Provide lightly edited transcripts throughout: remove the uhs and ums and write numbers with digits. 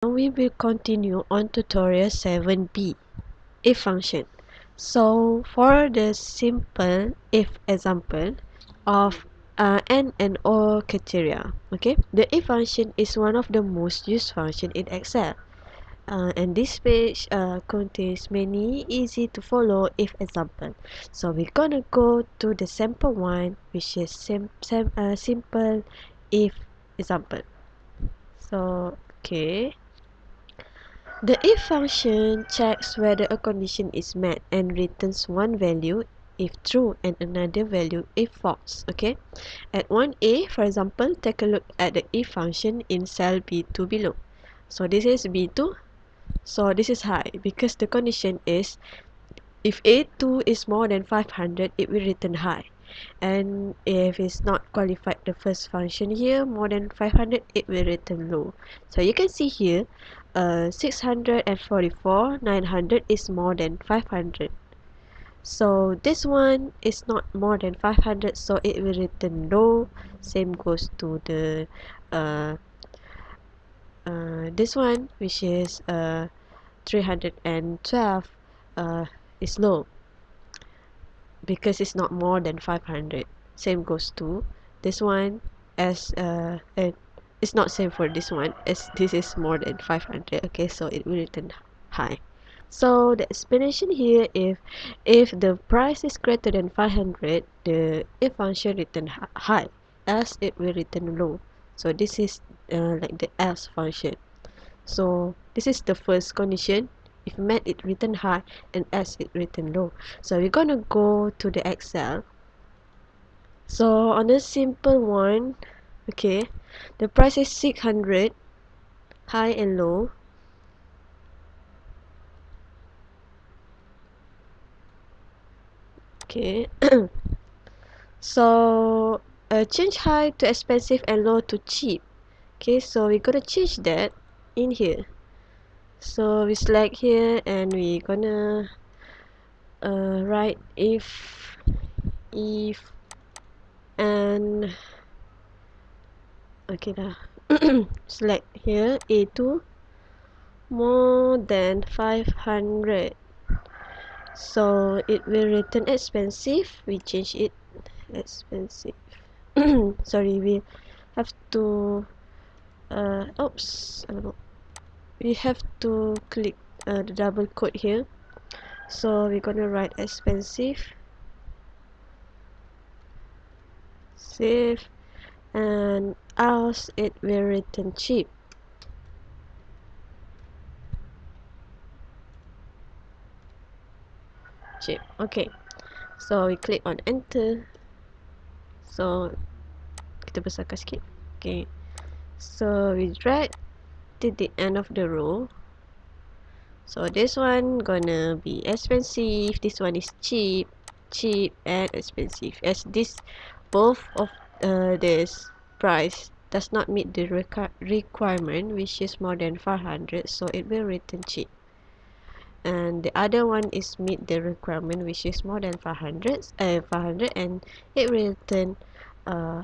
We will continue on tutorial 7b, if function. So for the simple if example of N and O criteria, okay, the if function is one of the most used function in Excel. And this page contains many easy to follow if example. So we're gonna go to the sample one, which is simple if example. So okay, the if function checks whether a condition is met and returns one value if true and another value if false. Okay, at 1a, for example, take a look at the if function in cell B2 below. So this is B2, so this is high because the condition is if A2 is more than 500, it will return high. And if it's not qualified the first function here, more than 500, it will return low. So you can see here, 644, 900 is more than 500. So this one is not more than 500, so it will return low. Same goes to the this one, which is 312 is low because it's not more than 500. Same goes to this one, as it's not same for this one, as this is more than 500. Okay, so it will return high. So the explanation here, if the price is greater than 500, the if function return high, else it will return low. So this is like the else function. So this is the first condition. If met, it return high, and else it return low. So we're gonna go to the Excel. So on the simple one, okay, the price is 600, high and low. Okay. So change high to expensive and low to cheap. Okay, so we're gonna change that in here. So we select here and we're gonna write if and okay dah. Select here A2 more than 500. So it will return expensive. We change it expensive. Sorry, we have to oops, we have to click the double quote here. So we're gonna write expensive, save, and else it will return cheap. Cheap. Okay, so we click on enter. So kita besarkan sikit. Okay, so we drag to the end of the row. So this one gonna be expensive, this one is cheap, and expensive, as this both of this price does not meet the requirement, which is more than 500, so it will return cheap. And the other one is meet the requirement, which is more than 500, and it will return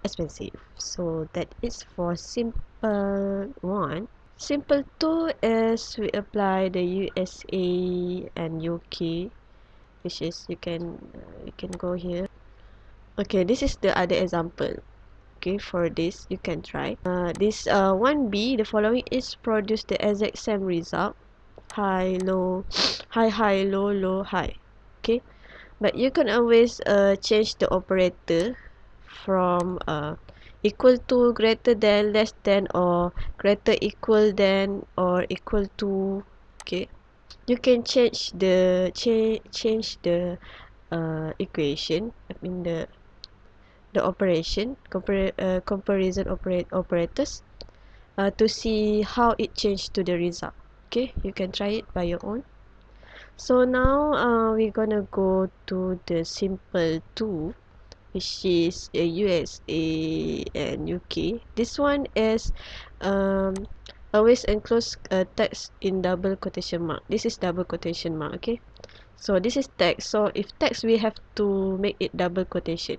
expensive. So that is for simple one. Simple 2 is we apply the USA and UK, which is you can go here. Okay, this is the other example. Okay, for this you can try this 1B. The following is produce the exact same result: high, low, high, low, low, high. Okay, but you can always change the operator from equal to, greater than, less than, or greater, equal than, or equal to. Okay, you can change the equation, I mean the operation comparison operators to see how it changed to the result. Okay, you can try it by your own. So now we're gonna go to the simple 2, which is USA and UK. This one is always enclose text in double quotation mark. This is double quotation mark. Okay, so this is text. So if text, we have to make it double quotation.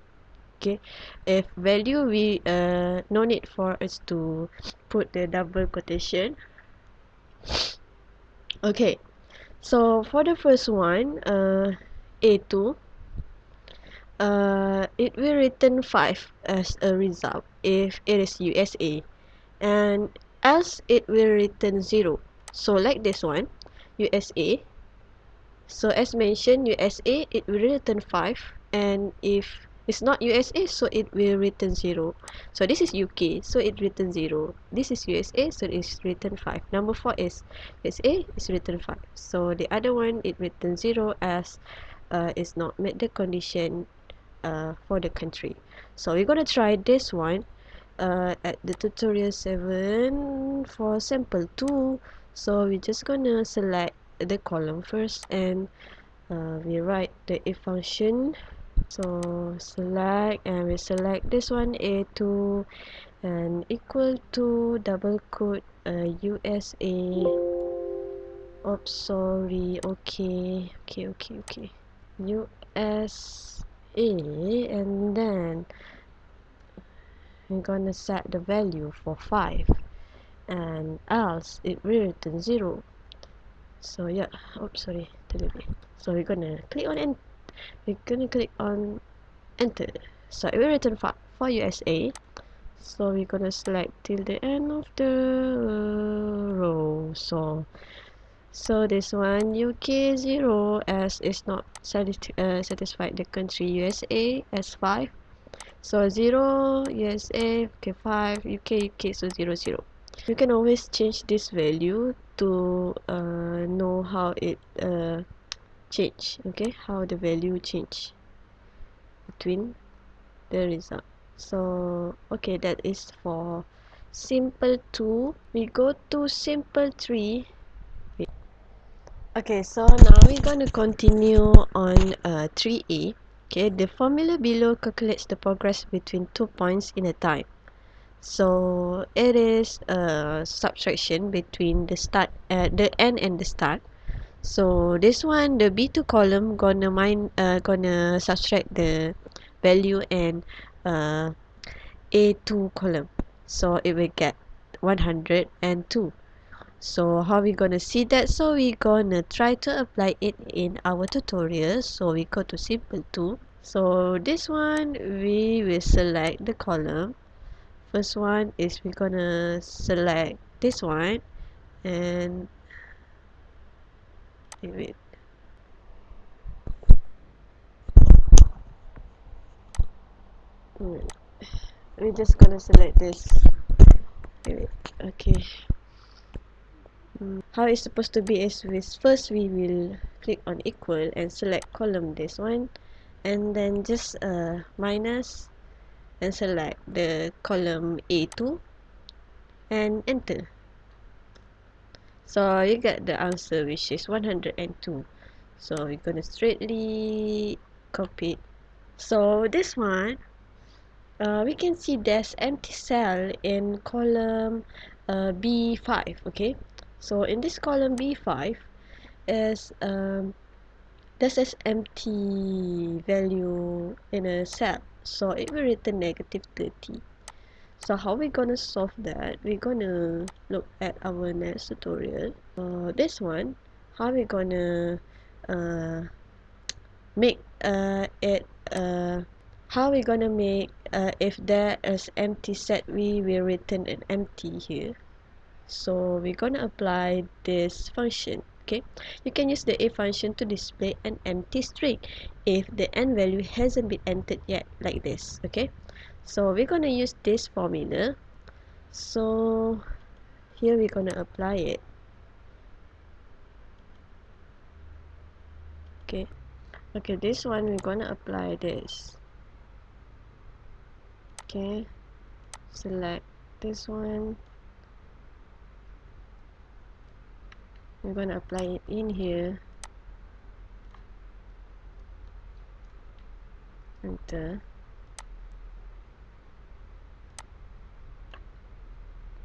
Okay, if value, we no need for us to put the double quotation. Okay, so for the first one, A2, it will return 5 as a result if it is USA, and else it will return 0. So like this one, USA. So as mentioned, USA, it will return 5, and if it's not USA, so it will return 0. So this is UK, so it returns 0. This is USA, so it's return 5. Number 4 is USA, it's return 5. So the other one, it returns 0 as it's not met the condition for the country. So we're gonna try this one at the tutorial 7 for sample 2. So we're just gonna select the column first, and we write the if function. So select, and we select this one, A2, and equal to double quote USA. Oops, sorry. Okay. USA, and then we're gonna set the value for 5, and else it will return 0. So yeah, oops, sorry, delete it. So we're gonna click on enter. So it will return 5 for USA. So we're gonna select till the end of the row. So this one, UK 0 as is not satisfied the country USA as 5. So 0 USA, okay, 5 UK, so 0 0. You can always change this value to know how it change, okay, how the value change between the result. So okay, that is for simple 2. We go to simple 3. Okay, so now we're gonna continue on 3A. Okay, the formula below calculates the progress between 2 points in a time. So it is a subtraction between the end and the start. So this one, the B2 column gonna subtract the value and A2 column. So it will get 102. So how we gonna see that? So we gonna try to apply it in our tutorial. So we go to simple 2. So this one, we will select the column. First one is we're gonna select this one, and wait, we're just gonna select this. Wait, okay. How it's supposed to be is first we will click on equal and select column this one, and then just minus and select the column A2 and enter. So you get the answer, which is 102. So we're gonna straightly copy it. So this one, we can see there's empty cell in column B5. Okay, so in this column B5 is there's this empty value in a cell, so it will return negative 30. So how we gonna solve that? We're gonna look at our next tutorial. This one, how we gonna make it how we gonna make if there is empty set, we will return an empty here. So we're gonna apply this function. Okay, you can use the if function to display an empty string if the n value hasn't been entered yet, like this. Okay, so we're gonna use this formula. So here we're gonna apply it. Okay, this one we're gonna apply this. Okay, select this one. We're gonna apply it in here. Enter.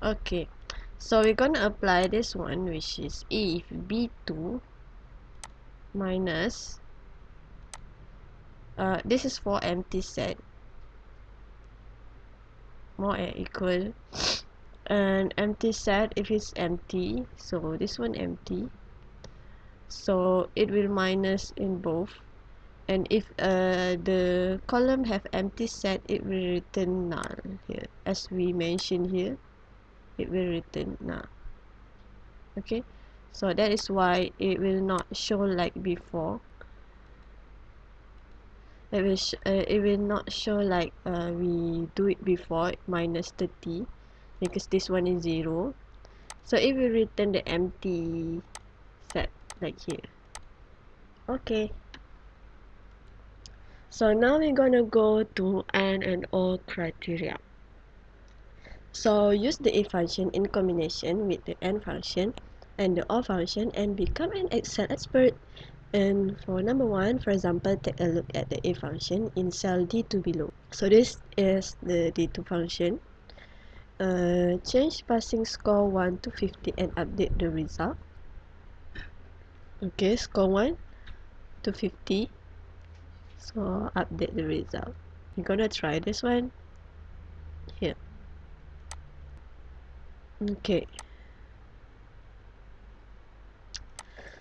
Okay, so we're gonna apply this one, which is if B2 minus this is for empty set, more equal, and empty set if it's empty, so this one empty, so it will minus in both. And if the column have empty set, it will return null here. As we mentioned here, it will return null. Okay, so that is why it will not show like before. It will not show like we do it before, minus 30, because this one is 0. So it will return the empty set like here. Okay, so now we're gonna go to AND and OR criteria. So use the if function in combination with the AND function and the OR function and become an Excel expert. And for number 1, for example, take a look at the if function in cell D2 below. So this is the D2 function. Change passing score 1 to 50 and update the result. Okay, score 1 to 50. So update the result. We're gonna try this one here. Okay,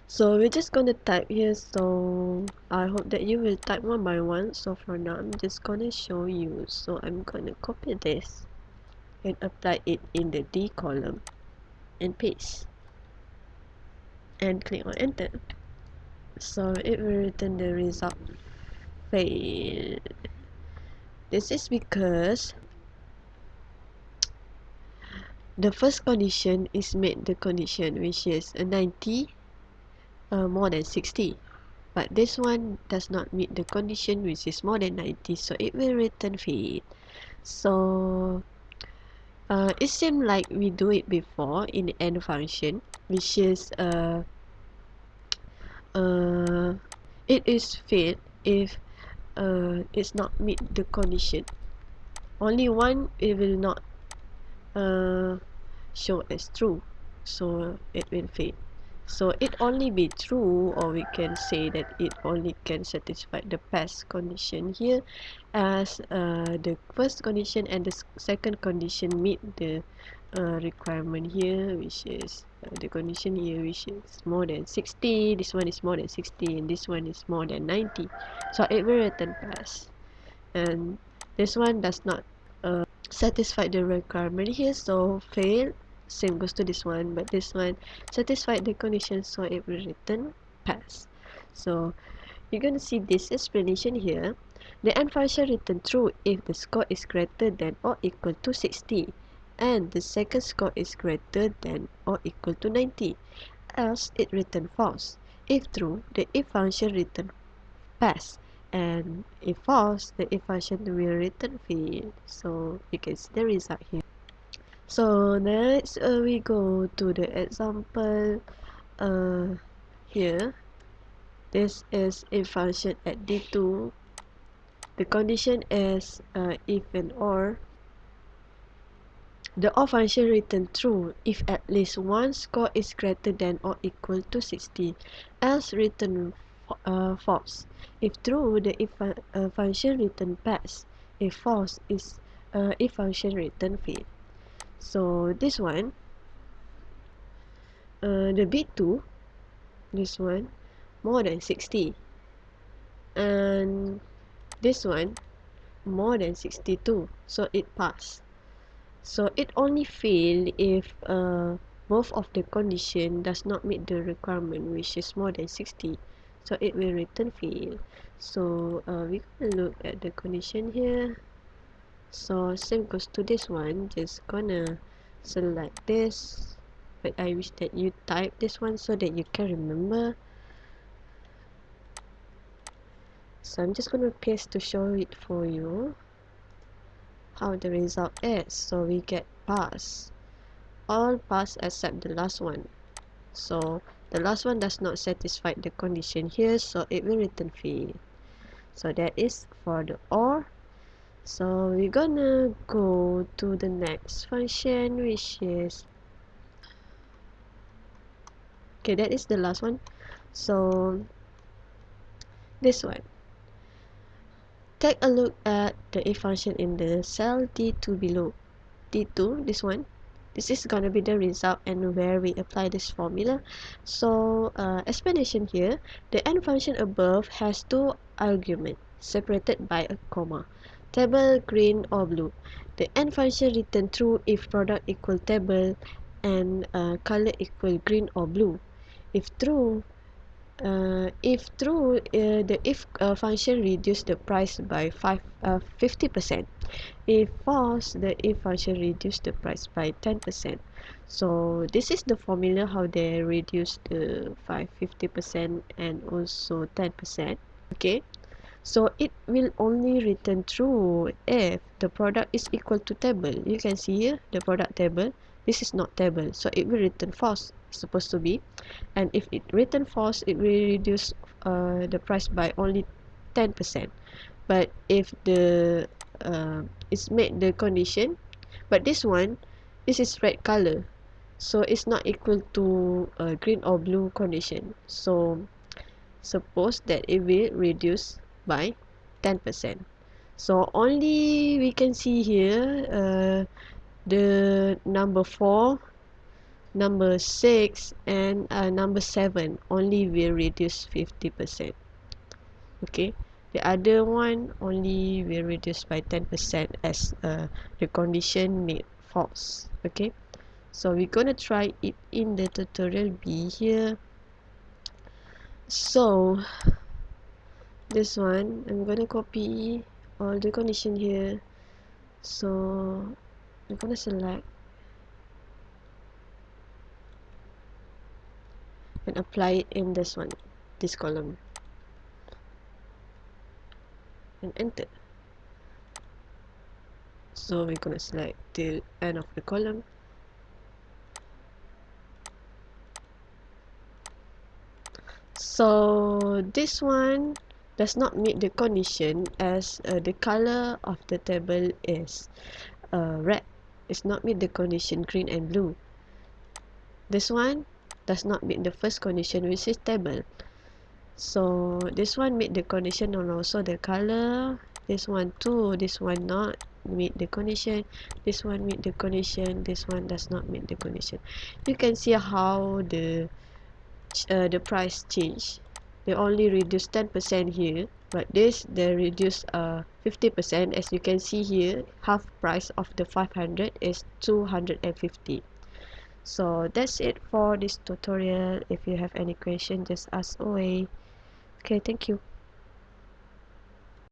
so we're just gonna type here, so I hope that you will type one by one. So for now, I'm just gonna show you. So I'm gonna copy this and apply it in the D column and paste and click on enter. So it will return the result fail. This is because the first condition is made the condition which is a 90 more than 60, but this one does not meet the condition which is more than 90, so it will return fail. So it seems like we do it before in the AND function, which is it is fail if it's not meet the condition. Only one it will not show as true, so it will fail. So it only be true, or we can say that it only can satisfy the past condition here, as the first condition and the second condition meet the requirement here, which is the condition here, which is more than 60. This one is more than 60, and this one is more than 90. So it will return pass, and this one does not satisfy the requirement here, so fail. Same goes to this one, but this one satisfied the condition, so it will return pass. So you're gonna see this explanation here. The AND function return true if the score is greater than or equal to 60 and the second score is greater than or equal to 90, else it return false. If true, the if function return pass, and if false, the if function will return fail. So you can see the result here. So next we go to the example here. This is a function at D2. The condition is if and or. The OR function return true if at least one score is greater than or equal to 60, else return false. If true, the if function return pass. If false, is if function return fail. So this one, the B2, this one, more than 60, and this one, more than 62, so it passed. So it only fail if both of the condition does not meet the requirement, which is more than 60. So it will return fail. So we gonna look at the condition here. So same goes to this one. Just gonna select this, but I wish that you type this one so that you can remember. So I'm just gonna paste to show it for you how the result is. So we get pass, all pass except the last one. So the last one does not satisfy the condition here, so it will return fail. So that is for the OR. So we're gonna go to the next function, which is okay, that is the last one. So this one, take a look at the if function in the cell D2 below. D2, this one, this is gonna be the result and where we apply this formula. So explanation here, the n function above has two arguments separated by a comma, table, green or blue. The n function return true if product equal table and color equal green or blue. If true, the if function reduce the price by 50%. If false, the if function reduce the price by 10%. So this is the formula how they reduce the 50% and also 10%. Okay, so it will only return true if the product is equal to table. You can see here the product table. This is not table, so it will return false. It's supposed to be, and if it return false, it will reduce the price by only 10%. But if the it's made the condition, but this is red color, so it's not equal to green or blue condition. So suppose that it will reduce by 10%. So only we can see here the number 4, number 6 and number 7 only will reduce 50%. Okay, the other one only will reduce by 10% as the condition made false. Okay, so we're gonna try it in the tutorial B here. So this one I'm gonna copy all the condition here, so I'm gonna select and apply it in this one, this column, and enter. So we're gonna select till end of the column. So this one does not meet the condition as the color of the table is red. It's not meet the condition green and blue. This one does not meet the first condition, which is table. So this one meet the condition and also the color. This one too, this one not meet the condition. This one meet the condition. This one does not meet the condition. You can see how the price change. They only reduce 10% here, but this they reduce 50%. As you can see here, half price of the 500 is 250. So that's it for this tutorial. If you have any question, just ask away. Okay, thank you.